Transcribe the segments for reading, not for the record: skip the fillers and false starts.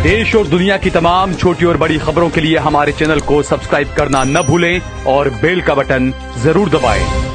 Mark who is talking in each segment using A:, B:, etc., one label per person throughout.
A: देश और दुनिया की तमाम छोटी और बड़ी खबरों के लिए हमारे चैनल को सब्सक्राइब करना न भूलें और बेल का बटन जरूर दबाएं।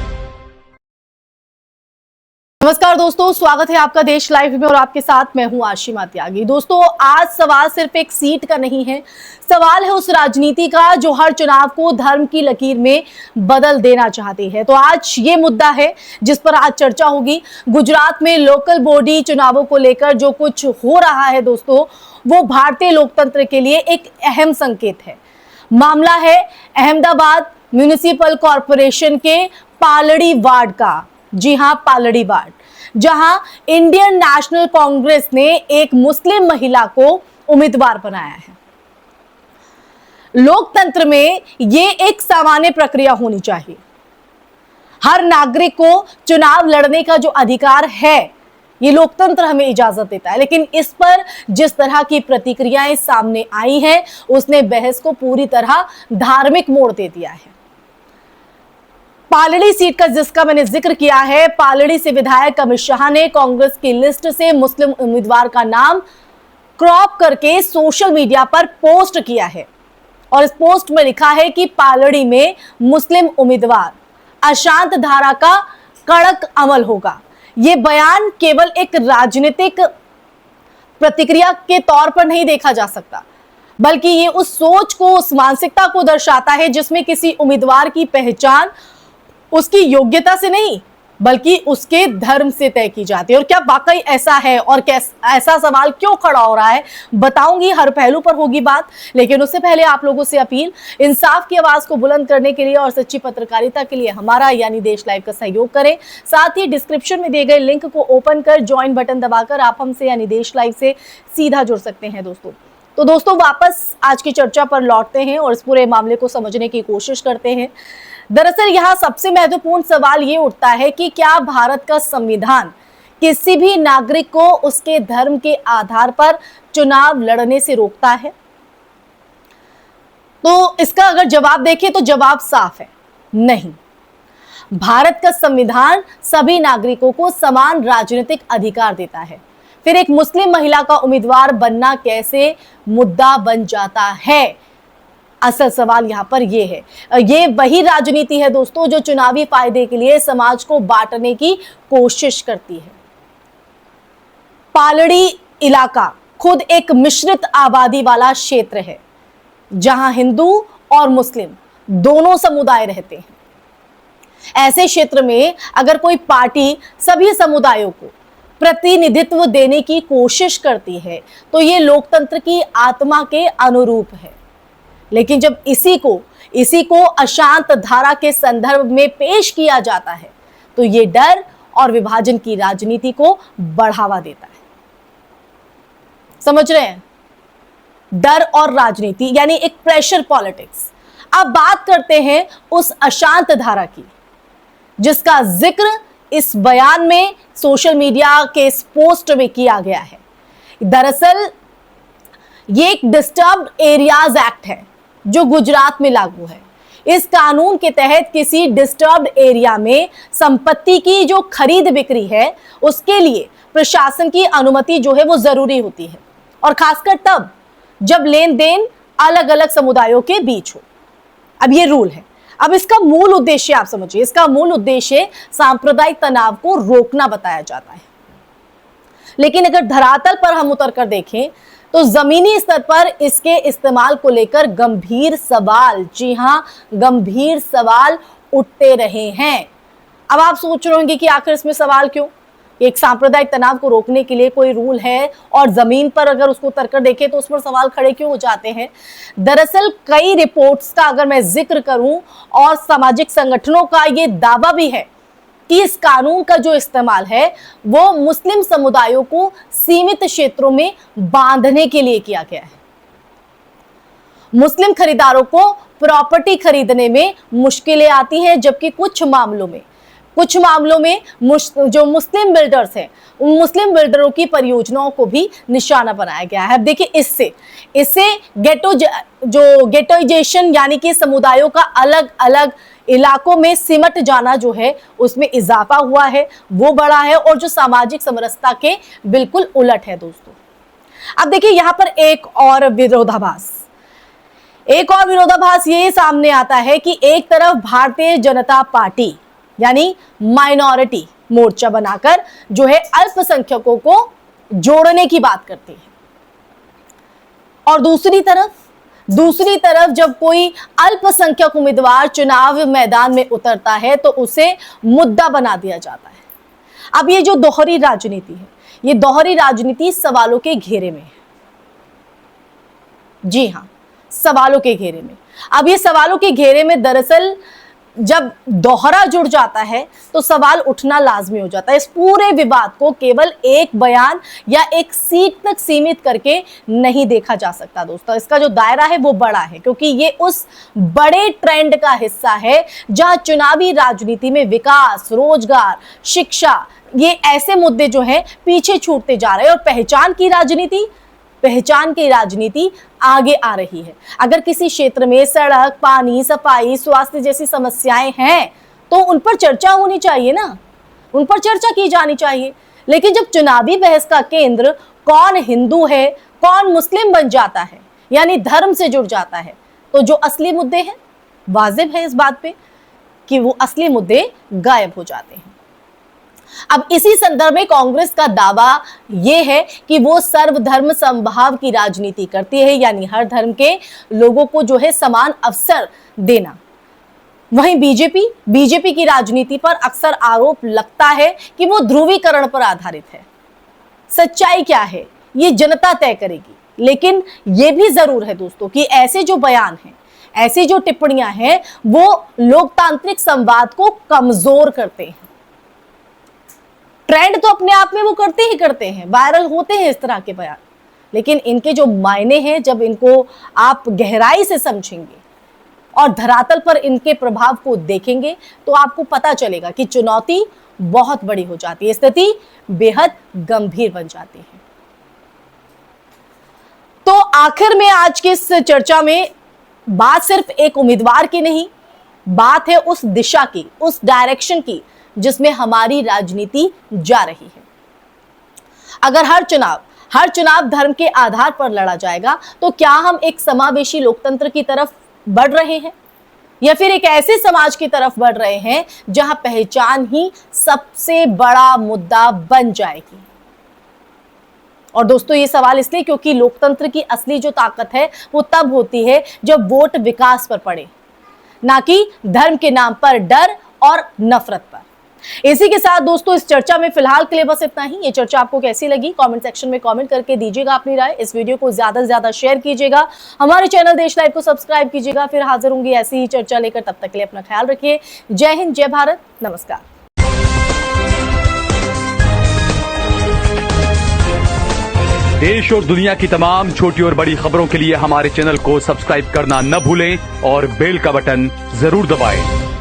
B: नमस्कार दोस्तों, स्वागत है आपका देश लाइव में और आपके साथ मैं हूं आशिमा त्यागी। दोस्तों, आज सवाल सिर्फ एक सीट का नहीं है, सवाल है उस राजनीति का जो हर चुनाव को धर्म की लकीर में बदल देना चाहती है। तो आज ये मुद्दा है जिस पर आज चर्चा होगी। गुजरात में लोकल बॉडी चुनावों को लेकर जो कुछ हो रहा है दोस्तों, वो भारतीय लोकतंत्र के लिए एक अहम संकेत है। मामला है अहमदाबाद म्यूनिसिपल कॉरपोरेशन के पालड़ी वार्ड का। जी हां, पालड़ी वार्ड, जहां इंडियन नेशनल कांग्रेस ने एक मुस्लिम महिला को उम्मीदवार बनाया है। लोकतंत्र में यह एक सामान्य प्रक्रिया होनी चाहिए। हर नागरिक को चुनाव लड़ने का जो अधिकार है, ये लोकतंत्र हमें इजाजत देता है। लेकिन इस पर जिस तरह की प्रतिक्रियाएं सामने आई हैं, उसने बहस को पूरी तरह धार्मिक मोड़ दे दिया है। पालड़ी सीट का जिसका मैंने जिक्र किया है, पालड़ी से विधायक अमित शाह ने कांग्रेस की लिस्ट से मुस्लिम उम्मीदवार का नाम क्रॉप करके सोशल मीडिया पर पोस्ट किया है और इस पोस्ट में लिखा है कि पालड़ी में मुस्लिम उम्मीदवार अशांत धारा का कड़क अमल होगा। यह बयान केवल एक राजनीतिक प्रतिक्रिया के तौर पर नहीं देखा जा सकता, बल्कि ये उस सोच को, उस मानसिकता को दर्शाता है जिसमें किसी उम्मीदवार की पहचान उसकी योग्यता से नहीं बल्कि उसके धर्म से तय की जाती है। और क्या वाकई ऐसा है और ऐसा सवाल क्यों खड़ा हो रहा है, बताऊंगी, हर पहलू पर होगी बात। लेकिन उससे पहले आप लोगों से अपील, इंसाफ की आवाज को बुलंद करने के लिए और सच्ची पत्रकारिता के लिए हमारा यानी देश लाइव का सहयोग करें। साथ ही डिस्क्रिप्शन में दिए गए लिंक को ओपन कर ज्वाइन बटन दबाकर आप हमसे यानी देश लाइव से सीधा जुड़ सकते हैं दोस्तों। तो दोस्तों, वापस आज की चर्चा पर लौटते हैं और इस पूरे मामले को समझने की कोशिश करते हैं। दरअसल यहाँ सबसे महत्वपूर्ण सवाल ये उठता है कि क्या भारत का संविधान किसी भी नागरिक को उसके धर्म के आधार पर चुनाव लड़ने से रोकता है? तो इसका अगर जवाब देखें तो जवाब साफ है, नहीं। भारत का संविधान सभी नागरिकों को समान राजनीतिक अधिकार देता है। फिर एक मुस्लिम महिला का उम्मीदवार बनना कैसे मुद्दा बन जाता है? असल सवाल यहां पर यह है। ये वही राजनीति है दोस्तों जो चुनावी फायदे के लिए समाज को बांटने की कोशिश करती है। पालड़ी इलाका खुद एक मिश्रित आबादी वाला क्षेत्र है जहां हिंदू और मुस्लिम दोनों समुदाय रहते हैं। ऐसे क्षेत्र में अगर कोई पार्टी सभी समुदायों को प्रतिनिधित्व देने की कोशिश करती है तो ये लोकतंत्र की आत्मा के अनुरूप है। लेकिन जब इसी को अशांत धारा के संदर्भ में पेश किया जाता है तो ये डर और विभाजन की राजनीति को बढ़ावा देता है। समझ रहे हैं? डर और राजनीति यानी एक प्रेशर पॉलिटिक्स। अब बात करते हैं उस अशांत धारा की जिसका जिक्र इस बयान में सोशल मीडिया के इस पोस्ट में किया गया है। दरअसल ये एक डिस्टर्ब्ड एरियाज एक्ट है जो गुजरात में लागू है। इस कानून के तहत किसी डिस्टर्ब्ड एरिया में संपत्ति की जो खरीद बिक्री है उसके लिए प्रशासन की अनुमति जो है वो जरूरी होती है, और खासकर तब जब लेन देन अलग अलग समुदायों के बीच हो। अब ये रूल है। अब इसका मूल उद्देश्य आप समझिए, इसका मूल उद्देश्य सांप्रदायिक तनाव को रोकना बताया जाता है। लेकिन अगर धरातल पर हम उतर कर देखें तो जमीनी स्तर पर इसके इस्तेमाल को लेकर गंभीर सवाल, जी हां, गंभीर सवाल उठते रहे हैं। अब आप सोच रहे होंगे कि आखिर इसमें सवाल क्यों? एक सांप्रदायिक तनाव को रोकने के लिए कोई रूल है और जमीन पर अगर उसको उतर कर देखें तो उस पर सवाल खड़े क्यों हो जाते हैं? दरअसल कई रिपोर्ट्स का अगर मैं जिक्र करूं और सामाजिक संगठनों का ये दावा भी है कि इस कानून का जो इस्तेमाल है वो मुस्लिम समुदायों को सीमित क्षेत्रों में बांधने के लिए किया गया है। मुस्लिम खरीदारों को प्रॉपर्टी खरीदने में मुश्किलें आती हैं, जबकि कुछ मामलों में जो मुस्लिम बिल्डर्स हैं उन मुस्लिम बिल्डरों की परियोजनाओं को भी निशाना बनाया गया है। अब देखिए, इससे गेटोइजेशन यानी कि समुदायों का अलग अलग इलाकों में सिमट जाना जो है उसमें इजाफा हुआ है, वो बढ़ा है, और जो सामाजिक समरसता के बिल्कुल उलट है दोस्तों। अब देखिए यहां पर एक और विरोधाभास ये सामने आता है कि एक तरफ भारतीय जनता पार्टी यानी माइनॉरिटी मोर्चा बनाकर जो है अल्पसंख्यकों को जोड़ने की बात करती है, और दूसरी तरफ जब कोई अल्पसंख्यक उम्मीदवार चुनाव मैदान में उतरता है तो उसे मुद्दा बना दिया जाता है। अब ये जो दोहरी राजनीति है, ये दोहरी राजनीति सवालों के घेरे में है। जी हां, सवालों के घेरे में। अब ये सवालों के घेरे में दरअसल जब दोहरा जुड़ जाता है तो सवाल उठना लाजमी हो जाता है। इस पूरे विवाद को केवल एक बयान या एक सीट तक सीमित करके नहीं देखा जा सकता दोस्तों। इसका जो दायरा है वो बड़ा है, क्योंकि ये उस बड़े ट्रेंड का हिस्सा है जहां चुनावी राजनीति में विकास, रोजगार, शिक्षा, ये ऐसे मुद्दे जो हैं पीछे छूटते जा रहे हैं और पहचान की राजनीति आगे आ रही है। अगर किसी क्षेत्र में सड़क, पानी, सफाई, स्वास्थ्य जैसी समस्याएं हैं तो उन पर चर्चा होनी चाहिए ना, उन पर चर्चा की जानी चाहिए। लेकिन जब चुनावी बहस का केंद्र कौन हिंदू है, कौन मुस्लिम बन जाता है, यानी धर्म से जुड़ जाता है, तो जो असली मुद्दे हैं, वाजिब है इस बात पे कि वो असली मुद्दे गायब हो जाते हैं। अब इसी संदर्भ में कांग्रेस का दावा यह है कि वो सर्वधर्म समभाव की राजनीति करती है, यानी हर धर्म के लोगों को जो है समान अवसर देना। वहीं बीजेपी की राजनीति पर अक्सर आरोप लगता है कि वो ध्रुवीकरण पर आधारित है। सच्चाई क्या है ये जनता तय करेगी, लेकिन ये भी जरूर है दोस्तों कि ऐसे जो बयान हैं, ऐसी जो टिप्पणियां हैं, वो लोकतांत्रिक संवाद को कमजोर करते हैं। ट्रेंड तो अपने आप में वो करते हैं, वायरल होते हैं इस तरह के बयान, लेकिन इनके जो मायने हैं, जब इनको आप गहराई से समझेंगे और धरातल पर इनके प्रभाव को देखेंगे तो आपको पता चलेगा कि चुनौती बहुत बड़ी हो जाती है, स्थिति बेहद गंभीर बन जाती है। तो आखिर में आज की इस चर्चा में बात सिर्फ एक उम्मीदवार की नहीं, बात है उस दिशा की, उस डायरेक्शन की जिसमें हमारी राजनीति जा रही है। अगर हर चुनाव धर्म के आधार पर लड़ा जाएगा तो क्या हम एक समावेशी लोकतंत्र की तरफ बढ़ रहे हैं, या फिर एक ऐसे समाज की तरफ बढ़ रहे हैं जहां पहचान ही सबसे बड़ा मुद्दा बन जाएगी? और दोस्तों ये सवाल इसलिए क्योंकि लोकतंत्र की असली जो ताकत है वो तब होती है जब वोट विकास पर पड़े, ना कि धर्म के नाम पर डर और नफरत पर। इसी के साथ दोस्तों इस चर्चा में फिलहाल के लिए बस इतना ही। ये चर्चा आपको कैसी लगी कमेंट सेक्शन में कमेंट करके दीजिएगा अपनी राय। इस वीडियो को ज्यादा से ज्यादा शेयर कीजिएगा, हमारे चैनल देश लाइव को सब्सक्राइब कीजिएगा। फिर हाजिर होंगी ऐसी ही चर्चा लेकर, तब तक के लिए अपना ख्याल रखिए। जय हिंद, जय भारत, नमस्कार।
A: देश और दुनिया की तमाम छोटी और बड़ी खबरों के लिए हमारे चैनल को सब्सक्राइब करना न भूलें और बेल का बटन जरूर दबाएं।